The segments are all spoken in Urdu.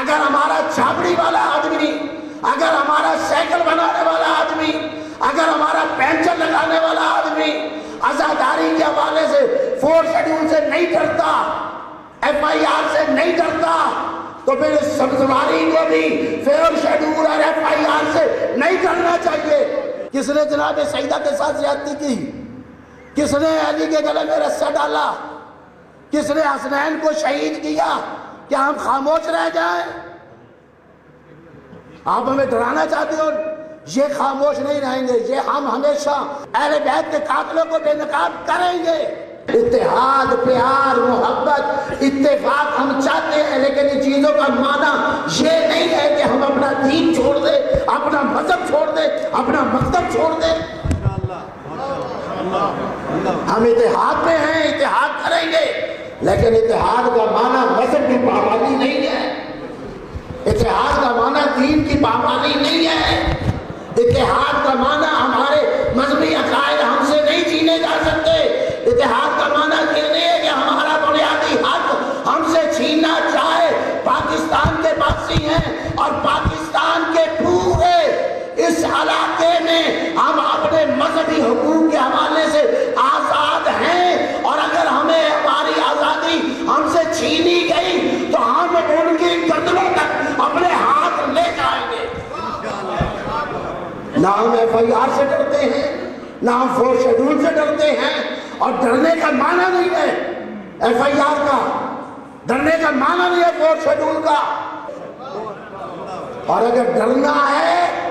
اگر ہمارا چھابڑی والا آدمی، اگر ہمارا سائیکل بنانے والا آدمی، اگر ہمارا پینچر لگانے والا آدمی عزاداری کے حوالے سے 4 شیڈول سے نہیں ڈرتا، FIR سے نہیں ڈرتا، تو پھر سبزواری کو بھی 4 شیڈول اور FIR سے نہیں ڈرنا چاہیے۔ کس نے جناب سیدہ کے ساتھ زیادتی کی؟ کس نے علی کے گلے میں رسا ڈالا؟ کس نے حسنین کو شہید کیا؟ کیا ہم خاموش رہ جائیں؟ آپ ہمیں ڈرانا چاہتے ہو؟ یہ خاموش نہیں رہیں گے، یہ ہم ہمیشہ اہل بیت کے قاتلوں کو بے نقاب کریں گے۔ اتحاد، پیار، محبت، اتفاق ہم چاہتے ہیں، لیکن ان چیزوں کا معنی یہ نہیں ہے کہ ہم اپنا دین چھوڑ دیں، اپنا مذہب چھوڑ دیں، اپنا مکتب چھوڑ دیں۔ ہم اتحاد میں ہیں، اتحاد کریں گے، لیکن اتحاد کا معنی مذہب کی پابندی نہیں ہے، اتحاد کا معنی دین کی پابندی نہیں ہے، اتحاد کا معنی ہمارے مذہبی عقائد ہم سے نہیں جینے جا سکتے، اتحاد کا معنی یہ نہیں ہے کہ ہمارا بنیادی حق ہم سے چھیننا چاہے۔ پاکستان کے باسی ہیں اور پاکستان کے پورے اس علاقے میں ہم اپنے مذہبی حقوق کے حوالے سے آزاد ہیں، اور اگر ہمیں ہماری آزادی ہم سے چھینی گئی تو ہم ان کی گردنوں تک اپنے ہاتھ لے جائیں گے۔ نہ ہم FIR سے ڈرتے ہیں، نہ ہم 4 شیڈول سے ڈرتے ہیں، اور ڈرنے کا معنی نہیں ہے FIR کا، ڈرنے کا معنی نہیں ہے 4 شیڈول کا۔ اور اگر ڈرنا ہے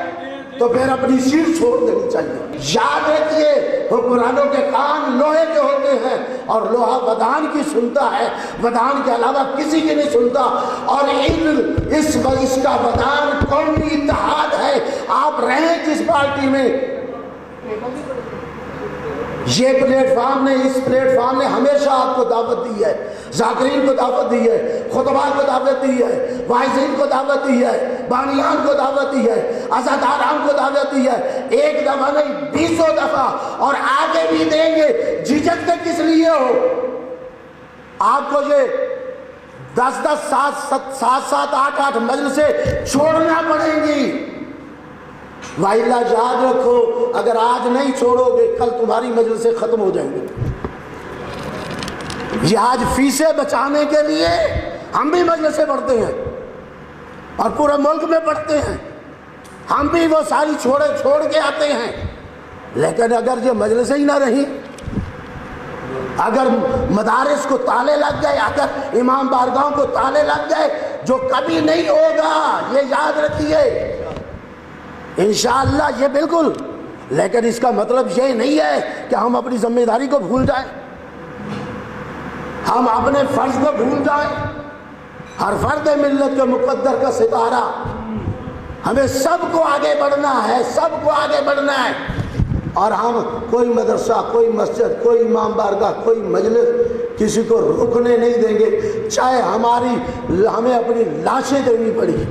تو پھر اپنی سیٹ چھوڑ دینی چاہیے۔ یاد رکھیے، حکمرانوں کے کان لوہے کے ہوتے ہیں، اور لوہا ودان کی سنتا ہے، ودان کے علاوہ کسی کی نہیں سنتا، اور اس کا ودان قومی اتحاد ہے۔ آپ رہیں جس پارٹی میں، یہ پلیٹ فارم نے، اس پلیٹ فارم نے ہمیشہ آپ کو دعوت دی ہے، ذاکرین کو دعوت دی ہے، خطبہ کو دعوت دی ہے، واعظین کو دعوت دی ہے، بانیان کو دعوت دی ہے، عزاداران کو دعوت دی ہے، ایک دفعہ نہیں 20 دفعہ، اور آگے بھی دیں گے۔ جھجکتے کس لیے ہو؟ آپ کو یہ 10 7 8 مجلسیں چھوڑنا پڑیں گی، وائلہ یاد رکھو، اگر آج نہیں چھوڑو گے کل تمہاری مجلسیں ختم ہو جائیں گے۔ یہ آج فیسیں بچانے کے لیے ہم بھی مجلسیں پڑھتے ہیں اور پورے ملک میں پڑھتے ہیں، ہم بھی وہ ساری چھوڑ کے آتے ہیں، لیکن اگر یہ مجلسیں ہی نہ رہیں، اگر مدارس کو تالے لگ گئے، اگر امام بارگاہوں کو تالے لگ گئے، جو کبھی نہیں ہوگا، یہ یاد رکھیے انشاءاللہ، یہ بالکل، لیکن اس کا مطلب یہ نہیں ہے کہ ہم اپنی ذمہ داری کو بھول جائیں، ہم اپنے فرض کو بھول جائیں۔ ہر فرد ملت کے مقدر کا ستارہ، ہمیں سب کو آگے بڑھنا ہے، سب کو آگے بڑھنا ہے، اور ہم کوئی مدرسہ، کوئی مسجد، کوئی امام بارگاہ، کوئی مجلس کسی کو رکنے نہیں دیں گے، چاہے ہمیں اپنی لاشیں دینی پڑی،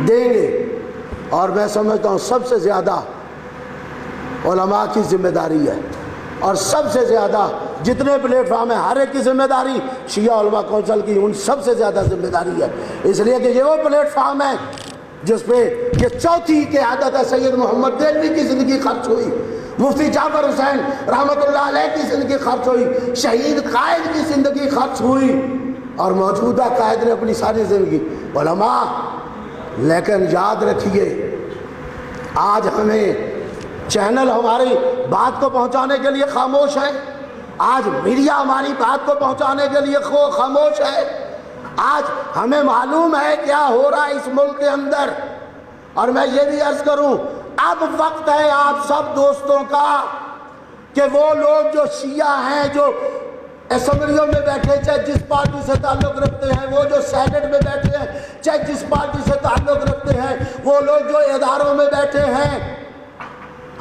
دیں گے۔ اور میں سمجھتا ہوں سب سے زیادہ علماء کی ذمہ داری ہے، اور سب سے زیادہ جتنے پلیٹ فارم ہیں ہر ایک کی ذمہ داری، شیعہ علماء کونسل کی ان سب سے زیادہ ذمہ داری ہے، اس لیے کہ یہ وہ پلیٹ فارم ہے جس پہ یہ چوتھی قیادت ہے سید محمد دہلوی کی زندگی خرچ ہوئی، مفتی جعفر حسین رحمۃ اللہ علیہ کی زندگی خرچ ہوئی، شہید قائد کی زندگی خرچ ہوئی، اور موجودہ قائد نے اپنی ساری زندگی۔ علماء، لیکن یاد رکھیے آج ہمیں چینل ہماری بات کو پہنچانے کے لیے خاموش ہے، آج میڈیا ہماری بات کو پہنچانے کے لیے خاموش ہے، آج ہمیں معلوم ہے کیا ہو رہا ہے اس ملک کے اندر۔ اور میں یہ بھی عرض کروں، اب وقت ہے آپ سب دوستوں کا کہ وہ لوگ جو شیعہ ہیں، جو اسمبلیوں میں بیٹھے چاہے جس پارٹی سے تعلق رکھتے ہیں، وہ جو سینٹ میں بیٹھے ہیں چاہے جس پارٹی سے تعلق رکھتے ہیں، وہ لوگ جو اداروں میں بیٹھے ہیں،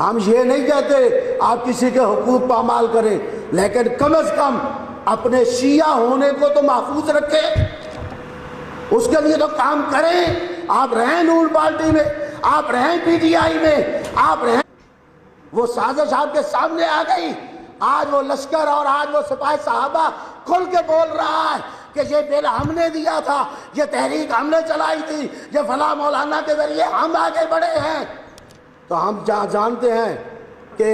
ہم یہ نہیں کہتے آپ کسی کے حقوق پامال کریں، لیکن کم از کم اپنے شیعہ ہونے کو تو محفوظ رکھیں، اس کے لیے تو کام کریں۔ آپ رہیں نور پارٹی میں، آپ رہیں PTI میں، آپ رہیں، وہ سازش آپ کے سامنے آ گئی، آج وہ لشکر اور آج وہ سپاہی صحابہ کھل کے بول رہا ہے کہ یہ بل ہم نے دیا تھا، یہ تحریک ہم نے چلائی تھی، یہ فلاں مولانا کے ذریعے ہم آگے بڑھے ہیں، تو ہم جانتے ہیں کہ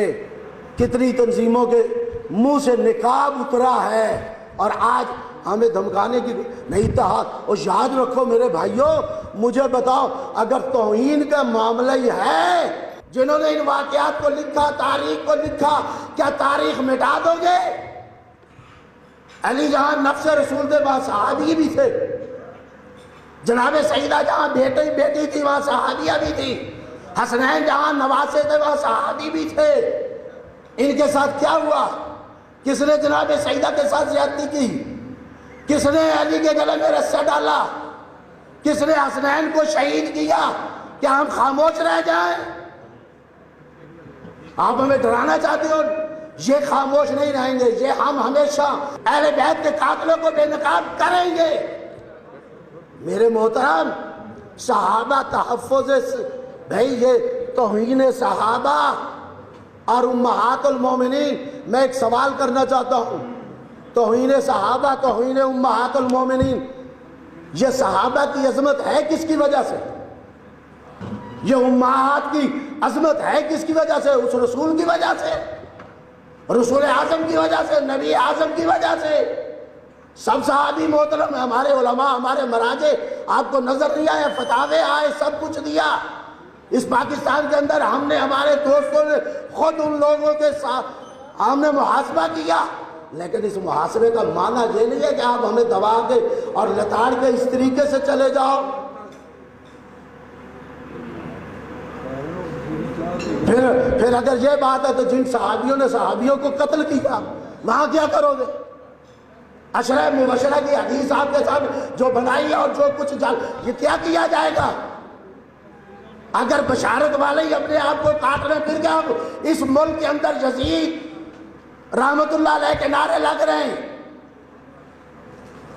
کتنی تنظیموں کے منہ سے نقاب اترا ہے، اور آج ہمیں دھمکانے کی نہیں تھا۔ اور یاد رکھو میرے بھائیوں، مجھے بتاؤ، اگر توہین کا معاملہ ہی ہے، جنہوں نے ان واقعات کو لکھا، تاریخ کو لکھا، کیا تاریخ مٹا دو گے؟ علی جہاں نفس رسول تھے وہاں صحابی بھی تھے، جناب سیدہ جہاں بیٹی تھی وہاں صحابیہ بھی تھی، حسنین جہاں نواسے تھے وہاں صحابی بھی تھے۔ ان کے ساتھ کیا ہوا؟ کس نے جناب سیدہ کے ساتھ زیادتی کی؟ کس نے علی کے گلے میں رسہ ڈالا؟ کس نے حسنین کو شہید کیا؟ کیا ہم خاموش رہ جائیں؟ آپ ہمیں ڈرانا چاہتے ہو؟ یہ خاموش نہیں رہیں گے، یہ ہم ہمیشہ اہل بیت کے قاتلوں کو بے نقاب کریں گے۔ میرے محترم، صحابہ تحفظ، بھائی یہ توہین صحابہ اور امہات المومنین، میں ایک سوال کرنا چاہتا ہوں، توہین صحابہ، توہین امہات المومنین، یہ صحابہ کی عظمت ہے کس کی وجہ سے؟ یہ امہات کی عظمت ہے کس کی وجہ سے؟ اس رسول کی وجہ سے، رسول اعظم کی وجہ سے، نبی اعظم کی وجہ سے۔ سب صحابی محترم، ہمارے علماء، ہمارے مراجع، آپ کو نظر نہیں آیا، فتاوے آئے، سب کچھ دیا۔ اس پاکستان کے اندر ہم نے، ہمارے دوستوں نے خود ان لوگوں کے ساتھ ہم نے محاسبہ کیا، لیکن اس محاسبے کا معنی یہ نہیں ہے کہ آپ ہمیں دبا کے اور لتاڑ کے اس طریقے سے چلے جاؤ۔ پھر اگر یہ بات ہے تو جن صحابیوں نے صحابیوں کو قتل کیا، وہاں کیا کرو گے؟ عشرہ مبشرہ کی حدیث آپ کے ساتھ جو بنائی اور جو کچھ یہ کیا جائے گا؟ اگر بشارت والے ہی اپنے آپ کو کاٹنے پھر گیا، اس ملک کے اندر یزید رحمت اللہ علیہ کے نعرے لگ رہے ہیں،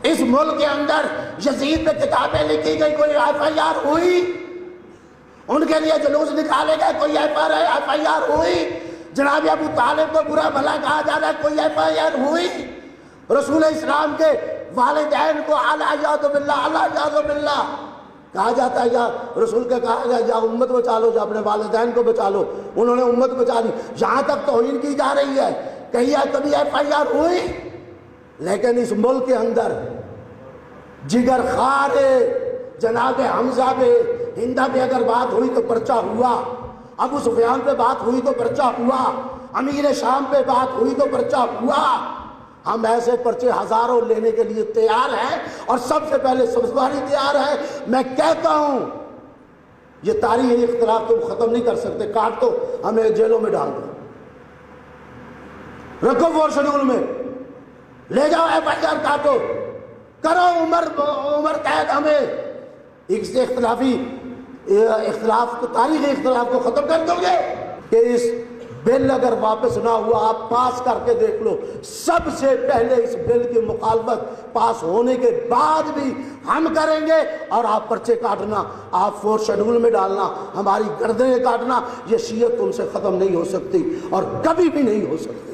اس ملک کے اندر یزید پہ کتابیں لکھی گئی، کوئی ایف آئی آر ہوئی؟ ان کے لیے جلوس نکالے گئے، کوئی ایف آئی آر ہوئی؟ جناب ابو طالب کو برا بھلا کہا جا رہا ہے، کوئی ایف آئی آر ہوئی؟ رسول اسلام کے والدین کو اعوذ باللہ کہا جاتا ہے، یا رسول کا کہا گیا یا امت بچا لو، یا اپنے والدین کو بچا لو، انہوں نے امت بچا لی، یہاں تک توہین کی جا رہی ہے۔ کبھی ایف آئی آر ہوئی؟ لیکن اس ملک کے اندر جگر خار جناب حمزہ پہ، ہندہ پہ اگر بات ہوئی تو پرچہ ہوا، ابو سفیان پہ بات ہوئی تو پرچہ ہوا، امیر شام پہ بات ہوئی تو پرچہ ہوا۔ ہم ایسے پرچے ہزاروں لینے کے لیے تیار ہیں، اور سب سے پہلے سبزواری تیار ہے۔ میں کہتا ہوں یہ تاریخی اختلاف تم ختم نہیں کر سکتے، کاٹ تو ہمیں جیلوں میں ڈال دو، رکھو فور شیڈول میں، لے جاؤ ایف آئی آر کاٹو، کرو عمر قید، ہمیں اس اختلاف کو، تاریخی اختلاف کو ختم کر دو گے کہ اس بل اگر واپس نہ ہوا، آپ پاس کر کے دیکھ لو، سب سے پہلے اس بل کی مخالفت پاس ہونے کے بعد بھی ہم کریں گے، اور آپ پرچے کاٹنا، آپ فورتھ شیڈول میں ڈالنا، ہماری گردنیں کاٹنا، یہ شیعت تم سے ختم نہیں ہو سکتی اور کبھی بھی نہیں ہو سکتی۔